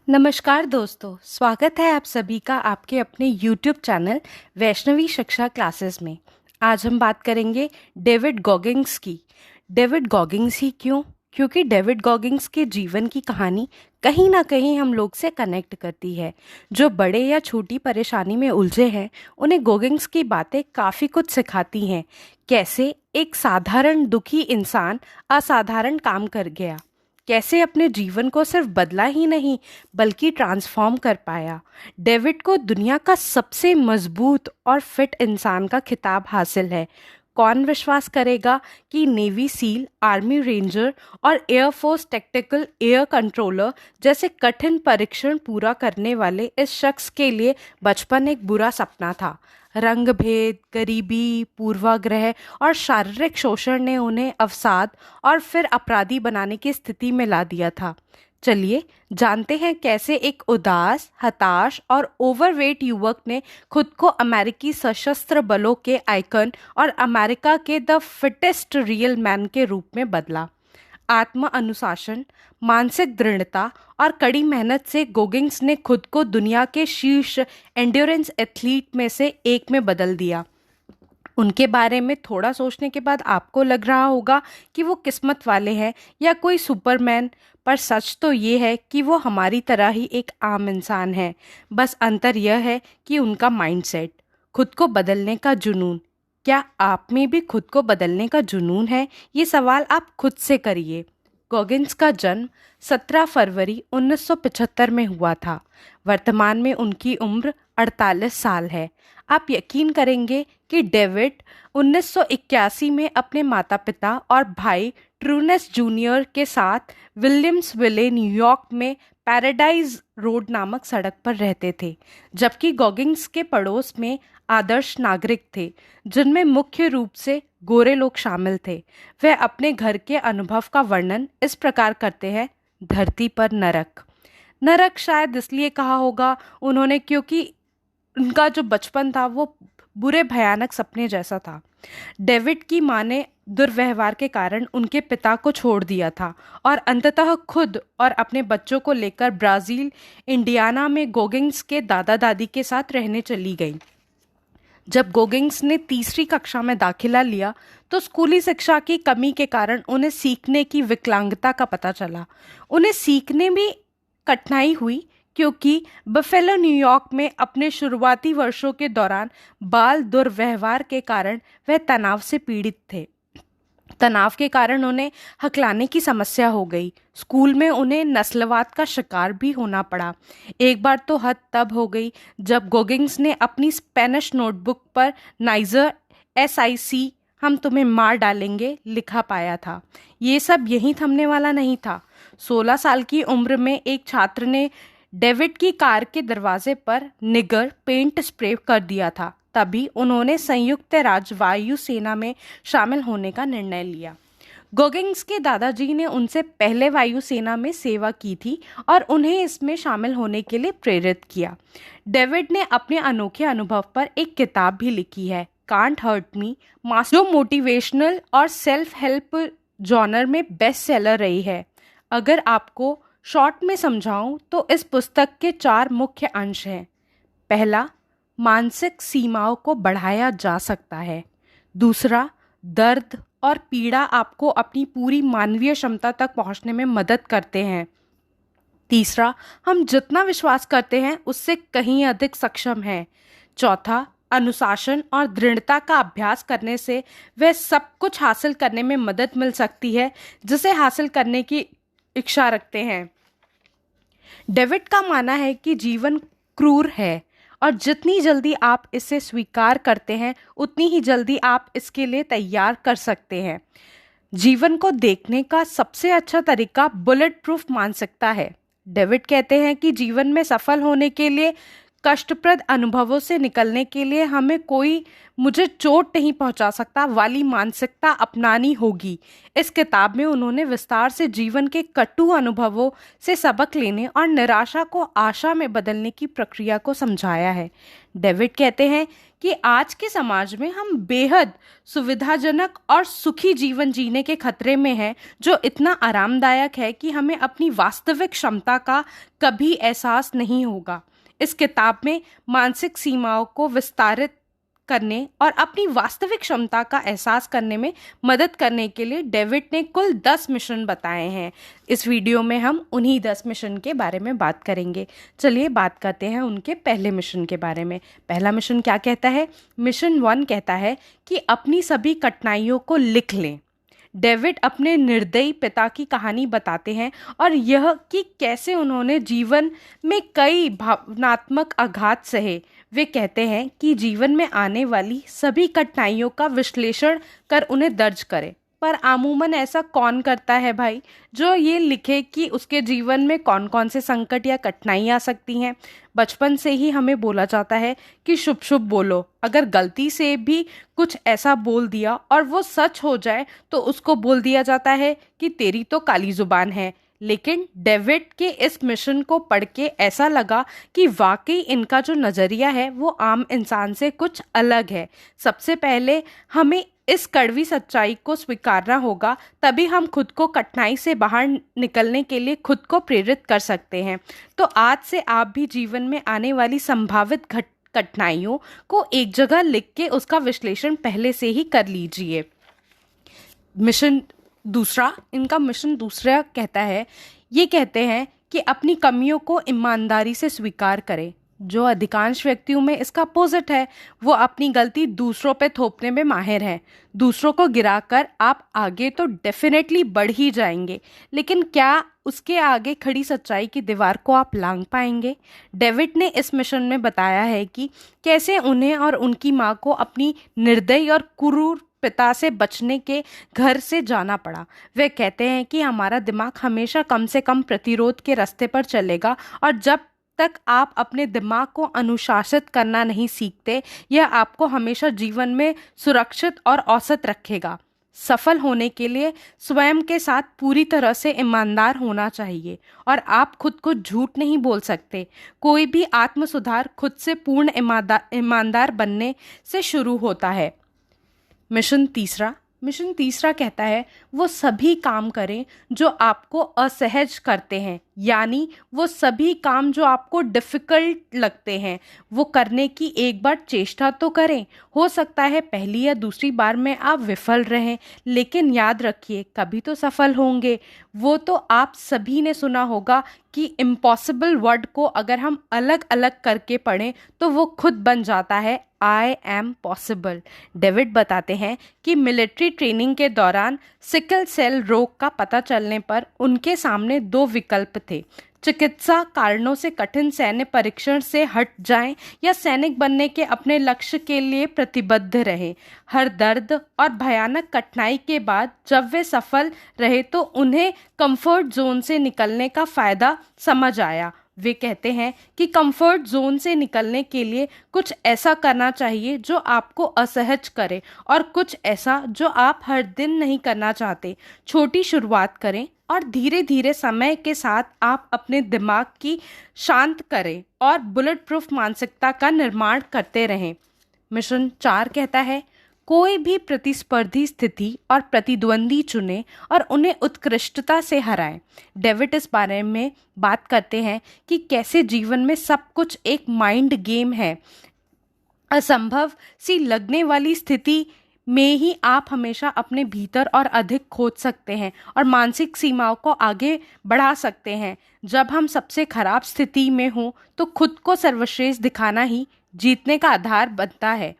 नमस्कार दोस्तों, स्वागत है आप सभी का आपके अपने YouTube चैनल वैष्णवी शिक्षा क्लासेस में। आज हम बात करेंगे डेविड गॉगिंस की। डेविड गॉगिंस ही क्यों? क्योंकि डेविड गॉगिंस के जीवन की कहानी कहीं ना कहीं हम लोग से कनेक्ट करती है। जो बड़े या छोटी परेशानी में उलझे हैं, उन्हें गॉगिंस की बातें काफ़ी कुछ सिखाती हैं। कैसे एक साधारण दुखी इंसान असाधारण काम कर गया, कैसे अपने जीवन को सिर्फ बदला ही नहीं बल्कि ट्रांसफॉर्म कर पाया। डेविड को दुनिया का सबसे मजबूत और फिट इंसान का खिताब हासिल है। कौन विश्वास करेगा कि नेवी सील, आर्मी रेंजर और एयरफोर्स टैक्टिकल एयर कंट्रोलर जैसे कठिन परीक्षण पूरा करने वाले इस शख्स के लिए बचपन एक बुरा सपना था। रंग भेद, गरीबी, पूर्वाग्रह और शारीरिक शोषण ने उन्हें अवसाद और फिर अपराधी बनाने की स्थिति में ला दिया था। चलिए जानते हैं कैसे एक उदास, हताश और ओवरवेट युवक ने खुद को अमेरिकी सशस्त्र बलों के आइकन और अमेरिका के द फिटेस्ट रियल मैन के रूप में बदला। आत्म अनुशासन, मानसिक दृढ़ता और कड़ी मेहनत से गोगिंस ने खुद को दुनिया के शीर्ष एंड्योरेंस एथलीट में से एक में बदल दिया। उनके बारे में थोड़ा सोचने के बाद आपको लग रहा होगा कि वो किस्मत वाले हैं या कोई सुपरमैन, पर सच तो ये है कि वो हमारी तरह ही एक आम इंसान है। बस अंतर यह है कि उनका माइंडसेट, खुद को बदलने का जुनून। क्या आप में भी खुद को बदलने का जुनून है? ये सवाल आप खुद से करिए। गॉगिंस का जन्म 17 फरवरी 1975 में हुआ था। वर्तमान में उनकी उम्र 48 साल है। आप यकीन करेंगे कि डेविड 1981 में अपने माता पिता और भाई ट्रूनेस जूनियर के साथ विलियम्सविले, न्यूयॉर्क में पैराडाइज रोड नामक सड़क पर रहते थे, जबकि गॉगिंस के पड़ोस में आदर्श नागरिक थे, जिनमें मुख्य रूप से गोरे लोग शामिल थे। वह अपने घर के अनुभव का वर्णन इस प्रकार करते हैं: धरती पर नरक। नरक शायद इसलिए कहा होगा उन्होंने क्योंकि उनका जो बचपन था वो बुरे भयानक सपने जैसा था। डेविड की मां ने दुर्व्यवहार के कारण उनके पिता को छोड़ दिया था और अंततः खुद और अपने बच्चों को लेकर ब्राज़ील, इंडियाना में गोगिंस के दादा दादी के साथ रहने चली गई। जब गोगिंस ने तीसरी कक्षा में दाखिला लिया तो स्कूली शिक्षा की कमी के कारण उन्हें सीखने की विकलांगता का पता चला। उन्हें सीखने में कठिनाई हुई क्योंकि बफेलो, न्यूयॉर्क में अपने शुरुआती वर्षों के दौरान बाल दुर्व्यवहार के कारण वह तनाव से पीड़ित थे। तनाव के कारण उन्हें हकलाने की समस्या हो गई। स्कूल में उन्हें नस्लवाद का शिकार भी होना पड़ा। एक बार तो हद तब हो गई जब गोगिंस ने अपनी स्पेनिश नोटबुक पर नाइजर SIC, हम तुम्हें मार डालेंगे, लिखा पाया था। ये सब यहीं थमने वाला नहीं था। 16 साल की उम्र में एक छात्र ने डेविड की कार के दरवाजे पर निगर पेंट स्प्रे कर दिया था। तभी उन्होंने संयुक्त राज्य वायु सेना में शामिल होने का निर्णय लिया। गोगिंस के दादाजी ने उनसे पहले वायु सेना में सेवा की थी और उन्हें इसमें शामिल होने के लिए प्रेरित किया। डेविड ने अपने अनोखे अनुभव पर एक किताब भी लिखी है, कांट हर्ट मी, जो मोटिवेशनल और सेल्फ हेल्प जॉनर में बेस्ट सेलर रही है। अगर आपको शॉर्ट में समझाऊं तो इस पुस्तक के 4 मुख्य अंश हैं। पहला, मानसिक सीमाओं को बढ़ाया जा सकता है। दूसरा, दर्द और पीड़ा आपको अपनी पूरी मानवीय क्षमता तक पहुंचने में मदद करते हैं। तीसरा, हम जितना विश्वास करते हैं उससे कहीं अधिक सक्षम हैं। चौथा, अनुशासन और दृढ़ता का अभ्यास करने से वह सब कुछ हासिल करने में मदद मिल सकती है जिसे हासिल करने की इच्छा रखते हैं। डेविड का मानना है कि जीवन क्रूर है और जितनी जल्दी आप इसे स्वीकार करते हैं उतनी ही जल्दी आप इसके लिए तैयार कर सकते हैं। जीवन को देखने का सबसे अच्छा तरीका बुलेट प्रूफ मानसिकता है। डेविड कहते हैं कि जीवन में सफल होने के लिए, कष्टप्रद अनुभवों से निकलने के लिए हमें कोई मुझे चोट नहीं पहुंचा सकता वाली मानसिकता अपनानी होगी। इस किताब में उन्होंने विस्तार से जीवन के कटु अनुभवों से सबक लेने और निराशा को आशा में बदलने की प्रक्रिया को समझाया है। डेविड कहते हैं कि आज के समाज में हम बेहद सुविधाजनक और सुखी जीवन जीने के खतरे में हैं, जो इतना आरामदायक है कि हमें अपनी वास्तविक क्षमता का कभी एहसास नहीं होगा। इस किताब में मानसिक सीमाओं को विस्तारित करने और अपनी वास्तविक क्षमता का एहसास करने में मदद करने के लिए डेविड ने कुल 10 मिशन बताए हैं। इस वीडियो में हम उन्हीं 10 मिशन के बारे में बात करेंगे। चलिए बात करते हैं उनके पहले मिशन के बारे में। पहला मिशन क्या कहता है? मिशन 1 कहता है कि अपनी सभी कठिनाइयों को लिख लें। डेविड अपने निर्दयी पिता की कहानी बताते हैं और यह कि कैसे उन्होंने जीवन में कई भावनात्मक आघात सहे। वे कहते हैं कि जीवन में आने वाली सभी कठिनाइयों का विश्लेषण कर उन्हें दर्ज करें। पर अमूमन ऐसा कौन करता है भाई, जो ये लिखे कि उसके जीवन में कौन कौन से संकट या कठिनाई आ सकती हैं। बचपन से ही हमें बोला जाता है कि शुभ शुभ बोलो। अगर गलती से भी कुछ ऐसा बोल दिया और वो सच हो जाए तो उसको बोल दिया जाता है कि तेरी तो काली जुबान है। लेकिन डेविड के इस मिशन को पढ़ के ऐसा लगा कि वाकई इनका जो नज़रिया है वो आम इंसान से कुछ अलग है। सबसे पहले हमें इस कड़वी सच्चाई को स्वीकारना होगा, तभी हम खुद को कठिनाई से बाहर निकलने के लिए खुद को प्रेरित कर सकते हैं। तो आज से आप भी जीवन में आने वाली संभावित कठिनाइयों को एक जगह लिख के उसका विश्लेषण पहले से ही कर लीजिए। इनका मिशन दूसरा कहता है, ये कहते हैं कि अपनी कमियों को ईमानदारी से स्वीकार करें। जो अधिकांश व्यक्तियों में इसका अपोजिट है, वो अपनी गलती दूसरों पे थोपने में माहिर हैं। दूसरों को गिराकर आप आगे तो डेफिनेटली बढ़ ही जाएंगे, लेकिन क्या उसके आगे खड़ी सच्चाई की दीवार को आप लांघ पाएंगे? डेविड ने इस मिशन में बताया है कि कैसे उन्हें और उनकी माँ को अपनी निर्दयी और क्रूर पिता से बचने के घर से जाना पड़ा। वे कहते हैं कि हमारा दिमाग हमेशा कम से कम प्रतिरोध के रास्ते पर चलेगा, और जब तक आप अपने दिमाग को अनुशासित करना नहीं सीखते, यह आपको हमेशा जीवन में सुरक्षित और औसत रखेगा। सफल होने के लिए स्वयं के साथ पूरी तरह से ईमानदार होना चाहिए और आप खुद को झूठ नहीं बोल सकते। कोई भी आत्म सुधार खुद से पूर्ण ईमानदार बनने से शुरू होता है। मिशन तीसरा कहता है, वो सभी काम करें जो आपको असहज करते हैं, यानी वो सभी काम जो आपको डिफ़िकल्ट लगते हैं वो करने की एक बार चेष्टा तो करें। हो सकता है पहली या दूसरी बार में आप विफल रहें, लेकिन याद रखिए कभी तो सफल होंगे। वो तो आप सभी ने सुना होगा कि इम्पॉसिबल वर्ड को अगर हम अलग अलग करके पढ़ें तो वो खुद बन जाता है आई एम पॉसिबल। डेविड बताते हैं कि मिलिट्री ट्रेनिंग के दौरान सिकल सेल रोग का पता चलने पर उनके सामने 2 विकल्प थे। चिकित्सा कारणों से कठिन सैन्य परीक्षण से हट जाएं या सैनिक बनने के अपने लक्ष्य के लिए प्रतिबद्ध रहें। हर दर्द और भयानक कठिनाई के बाद जब वे सफल रहे तो उन्हें कंफर्ट जोन से निकलने का फायदा समझ आया। वे कहते हैं कि कंफर्ट जोन से निकलने के लिए कुछ ऐसा करना चाहिए जो आपको असहज करे और कुछ ऐसा जो आप हर दिन नहीं करना चाहते। छोटी शुरुआत करें और धीरे धीरे समय के साथ आप अपने दिमाग की शांत करें और बुलेट प्रूफ मानसिकता का निर्माण करते रहें। मिशन 4 कहता है, कोई भी प्रतिस्पर्धी स्थिति और प्रतिद्वंदी चुने और उन्हें उत्कृष्टता से हराएं। डेविड इस बारे में बात करते हैं कि कैसे जीवन में सब कुछ एक माइंड गेम है। असंभव सी लगने वाली स्थिति में ही आप हमेशा अपने भीतर और अधिक खोज सकते हैं और मानसिक सीमाओं को आगे बढ़ा सकते हैं। जब हम सबसे खराब स्थिति में हों तो खुद को सर्वश्रेष्ठ दिखाना ही जीतने का आधार बनता है।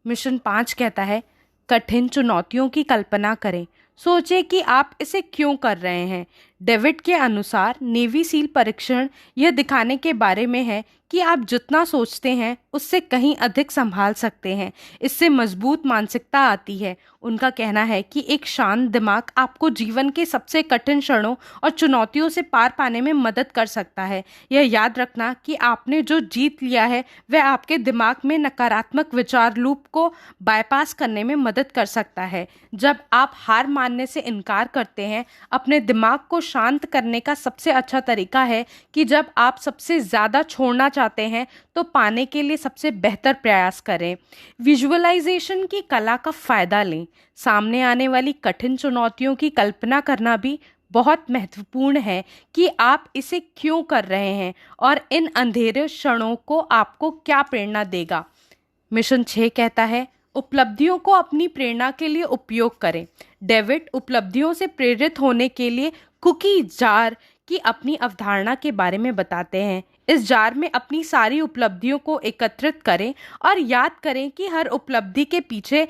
मिशन 5 कहता है, कठिन चुनौतियों की कल्पना करें। सोचें कि आप इसे क्यों कर रहे हैं। डेविड के अनुसार नेवी सील परीक्षण यह दिखाने के बारे में है कि आप जितना सोचते हैं उससे कहीं अधिक संभाल सकते हैं। इससे मजबूत मानसिकता आती है। उनका कहना है कि एक शांत दिमाग आपको जीवन के सबसे कठिन क्षणों और चुनौतियों से पार पाने में मदद कर सकता है। यह याद रखना कि आपने जो जीत लिया है वह आपके दिमाग में नकारात्मक विचार लूप को बाईपास करने में मदद कर सकता है। जब आप हार मानने से इनकार करते हैं, अपने दिमाग को शांत करने का सबसे अच्छा तरीका है कि जब आप सबसे ज़्यादा छोड़ना चाहते हैं तो पाने के लिए सबसे बेहतर प्रयास करें। विजुअलाइजेशन की कला का फ़ायदा लें। सामने आने वाली कठिन चुनौतियों की कल्पना करना भी बहुत महत्वपूर्ण है कि आप इसे क्यों कर रहे हैं और इन अंधेरे क्षणों को आपको क्या प्रेरणा देगा। मिशन 6 कहता है, उपलब्धियों को अपनी प्रेरणा के लिए उपयोग करें। डेविड उपलब्धियों से प्रेरित होने के लिए कुकी जार की अपनी अवधारणा के बारे में बताते हैं। इस जार में अपनी सारी उपलब्धियों को एकत्रित करें और याद करें कि हर उपलब्धि के पीछे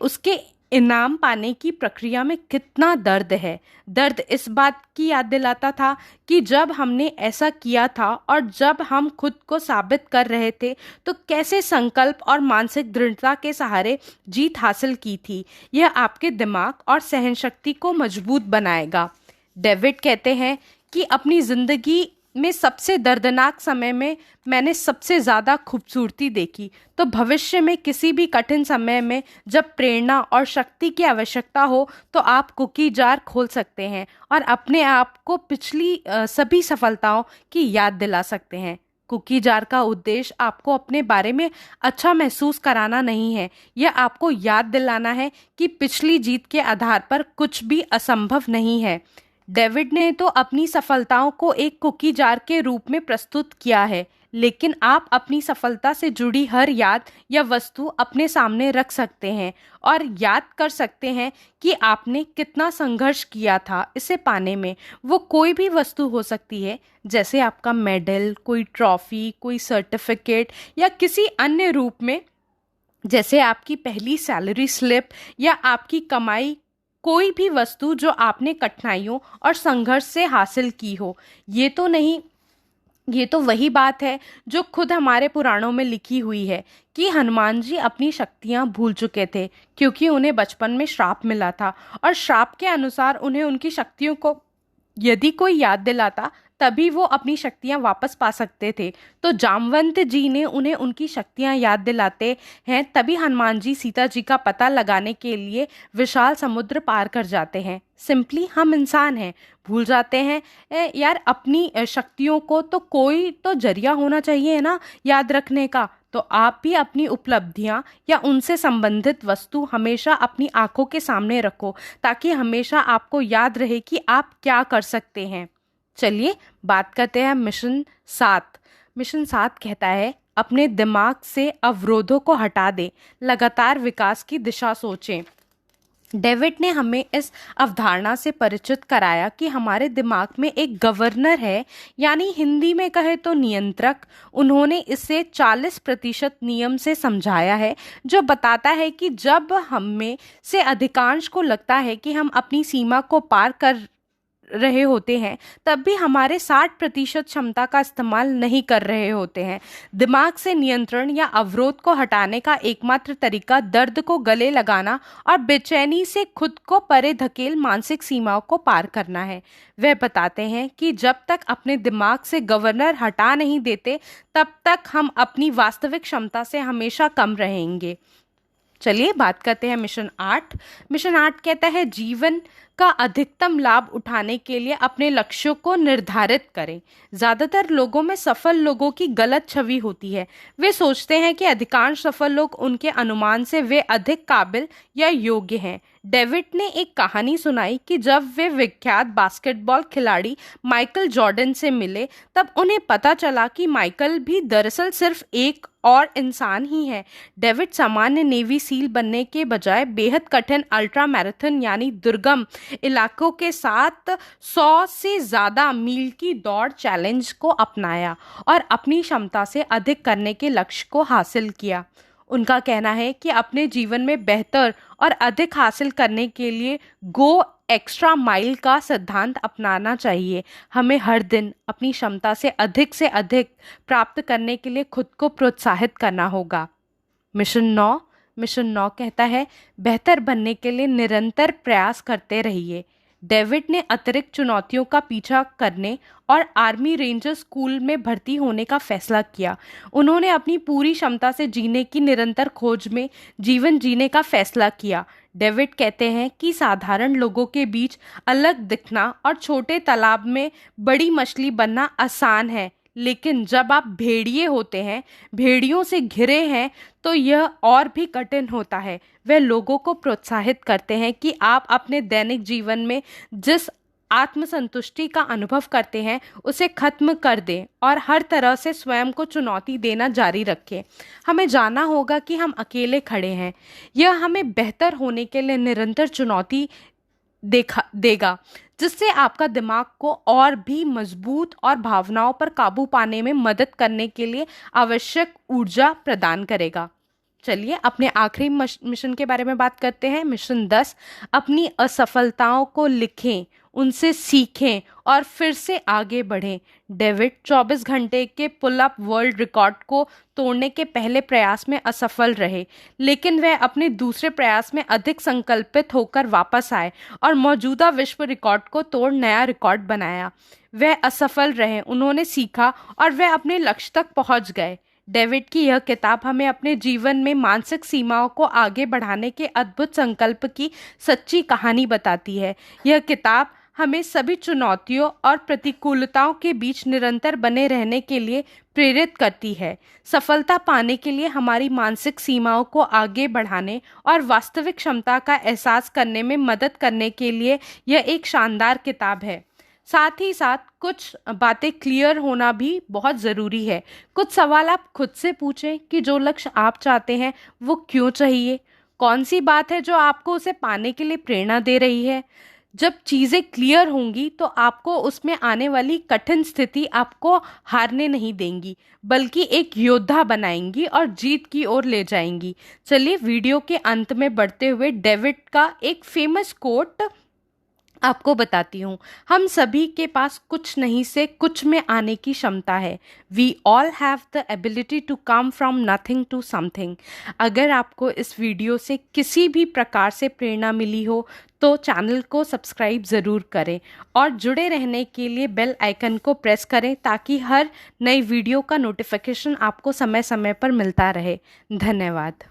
उसके इनाम पाने की प्रक्रिया में कितना दर्द है। दर्द इस बात की याद दिलाता था कि जब हमने ऐसा किया था और जब हम खुद को साबित कर रहे थे तो कैसे संकल्प और मानसिक दृढ़ता के सहारे जीत हासिल की थी। यह आपके दिमाग और सहनशक्ति को मजबूत बनाएगा। डेविड कहते हैं कि अपनी ज़िंदगी में सबसे दर्दनाक समय में मैंने सबसे ज़्यादा खूबसूरती देखी। तो भविष्य में किसी भी कठिन समय में जब प्रेरणा और शक्ति की आवश्यकता हो तो आप कुकी जार खोल सकते हैं और अपने आप को पिछली सभी सफलताओं की याद दिला सकते हैं। कुकी जार का उद्देश्य आपको अपने बारे में अच्छा महसूस कराना नहीं है, यह आपको याद दिलाना है कि पिछली जीत के आधार पर कुछ भी असंभव नहीं है। डेविड ने तो अपनी सफलताओं को एक कुकी जार के रूप में प्रस्तुत किया है, लेकिन आप अपनी सफलता से जुड़ी हर याद या वस्तु अपने सामने रख सकते हैं और याद कर सकते हैं कि आपने कितना संघर्ष किया था इसे पाने में। वो कोई भी वस्तु हो सकती है, जैसे आपका मेडल, कोई ट्रॉफी, कोई सर्टिफिकेट या किसी अन्य रूप में, जैसे आपकी पहली सैलरी स्लिप या आपकी कमाई। कोई भी वस्तु जो आपने कठिनाइयों और संघर्ष से हासिल की हो। ये तो वही बात है जो खुद हमारे पुराणों में लिखी हुई है कि हनुमान जी अपनी शक्तियां भूल चुके थे क्योंकि उन्हें बचपन में श्राप मिला था और श्राप के अनुसार उन्हें उनकी शक्तियों को यदि कोई याद दिलाता तभी वो अपनी शक्तियां वापस पा सकते थे। तो जामवंत जी ने उन्हें उनकी शक्तियां याद दिलाते हैं, तभी हनुमान जी सीता जी का पता लगाने के लिए विशाल समुद्र पार कर जाते हैं। सिंपली हम इंसान हैं, भूल जाते हैं यार अपनी शक्तियों को। तो कोई तो जरिया होना चाहिए ना याद रखने का। तो आप भी अपनी उपलब्धियां या उनसे संबंधित वस्तु हमेशा अपनी आंखों के सामने रखो ताकि हमेशा आपको याद रहे कि आप क्या कर सकते हैं। चलिए बात करते हैं मिशन 7। मिशन 7 कहता है, अपने दिमाग से अवरोधों को हटा दें, लगातार विकास की दिशा सोचें। डेविड ने हमें इस अवधारणा से परिचित कराया कि हमारे दिमाग में एक गवर्नर है, यानी हिंदी में कहे तो नियंत्रक। उन्होंने इसे 40% नियम से समझाया है, जो बताता है कि जब हम में से अधिकांश को लगता है कि हम अपनी सीमा को पार कर रहे होते हैं, तब भी हमारे 60% क्षमता का इस्तेमाल नहीं कर रहे होते हैं। दिमाग से नियंत्रण या अवरोध को हटाने का एकमात्र तरीका दर्द को गले लगाना और बेचैनी से खुद को परे धकेल मानसिक सीमाओं को पार करना है। वह बताते हैं कि जब तक अपने दिमाग से गवर्नर हटा नहीं देते, तब तक हम अपनी वास्तविक क्षमता से हमेशा कम रहेंगे। चलिए बात करते हैं मिशन 8। मिशन 8 कहता है, जीवन का अधिकतम लाभ उठाने के लिए अपने लक्ष्यों को निर्धारित करें। ज़्यादातर लोगों में सफल लोगों की गलत छवि होती है। वे सोचते हैं कि अधिकांश सफल लोग उनके अनुमान से वे अधिक काबिल या योग्य हैं। डेविड ने एक कहानी सुनाई कि जब वे विख्यात बास्केटबॉल खिलाड़ी माइकल जॉर्डन से मिले, तब उन्हें पता चला कि माइकल भी दरअसल सिर्फ एक और इंसान ही है। डेविड सामान्य नेवी सील बनने के बजाय बेहद कठिन अल्ट्रा मैराथन यानी दुर्गम इलाकों के साथ 100 से ज़्यादा मील की दौड़ चैलेंज को अपनाया और अपनी क्षमता से अधिक करने के लक्ष्य को हासिल किया। उनका कहना है कि अपने जीवन में बेहतर और अधिक हासिल करने के लिए गो एक्स्ट्रा माइल का सिद्धांत अपनाना चाहिए। हमें हर दिन अपनी क्षमता से अधिक प्राप्त करने के लिए खुद को प्रोत्साहित करना होगा। मिशन 9 कहता है, बेहतर बनने के लिए निरंतर प्रयास करते रहिए। डेविड ने अतिरिक्त चुनौतियों का पीछा करने और आर्मी रेंजर स्कूल में भर्ती होने का फैसला किया। उन्होंने अपनी पूरी क्षमता से जीने की निरंतर खोज में जीवन जीने का फैसला किया। डेविड कहते हैं कि साधारण लोगों के बीच अलग दिखना और छोटे तालाब में बड़ी मछली बनना आसान है, लेकिन जब आप भेड़िए होते हैं, भेड़ियों से घिरे हैं, तो यह और भी कठिन होता है। वे लोगों को प्रोत्साहित करते हैं कि आप अपने दैनिक जीवन में जिस आत्मसंतुष्टि का अनुभव करते हैं उसे खत्म कर दें और हर तरह से स्वयं को चुनौती देना जारी रखें। हमें जानना होगा कि हम अकेले खड़े हैं। यह हमें बेहतर होने के लिए निरंतर चुनौती देगा, जिससे आपका दिमाग को और भी मजबूत और भावनाओं पर काबू पाने में मदद करने के लिए आवश्यक ऊर्जा प्रदान करेगा। चलिए अपने आखिरी मिशन के बारे में बात करते हैं। मिशन 10, अपनी असफलताओं को लिखें, उनसे सीखें और फिर से आगे बढ़ें। डेविड 24 घंटे के पुल अप वर्ल्ड रिकॉर्ड को तोड़ने के पहले प्रयास में असफल रहे, लेकिन वह अपने दूसरे प्रयास में अधिक संकल्पित होकर वापस आए और मौजूदा विश्व रिकॉर्ड को तोड़ नया रिकॉर्ड बनाया। वह असफल रहे, उन्होंने सीखा और वह अपने लक्ष्य तक पहुंच गए। डेविड की यह किताब हमें अपने जीवन में मानसिक सीमाओं को आगे बढ़ाने के अद्भुत संकल्प की सच्ची कहानी बताती है। यह किताब हमें सभी चुनौतियों और प्रतिकूलताओं के बीच निरंतर बने रहने के लिए प्रेरित करती है। सफलता पाने के लिए हमारी मानसिक सीमाओं को आगे बढ़ाने और वास्तविक क्षमता का एहसास करने में मदद करने के लिए यह एक शानदार किताब है। साथ ही साथ कुछ बातें क्लियर होना भी बहुत ज़रूरी है। कुछ सवाल आप खुद से पूछें कि जो लक्ष्य आप चाहते हैं वो क्यों चाहिए, कौन सी बात है जो आपको उसे पाने के लिए प्रेरणा दे रही है। जब चीज़ें क्लियर होंगी तो आपको उसमें आने वाली कठिन स्थिति आपको हारने नहीं देंगी, बल्कि एक योद्धा बनाएंगी और जीत की ओर ले जाएंगी। चलिए वीडियो के अंत में बढ़ते हुए डेविड का एक फेमस कोट आपको बताती हूँ। हम सभी के पास कुछ नहीं से कुछ में आने की क्षमता है। We all have the ability to come from nothing to something. अगर आपको इस वीडियो से किसी भी प्रकार से प्रेरणा मिली हो तो चैनल को सब्सक्राइब ज़रूर करें और जुड़े रहने के लिए बेल आइकन को प्रेस करें ताकि हर नई वीडियो का नोटिफिकेशन आपको समय समय पर मिलता रहे। धन्यवाद।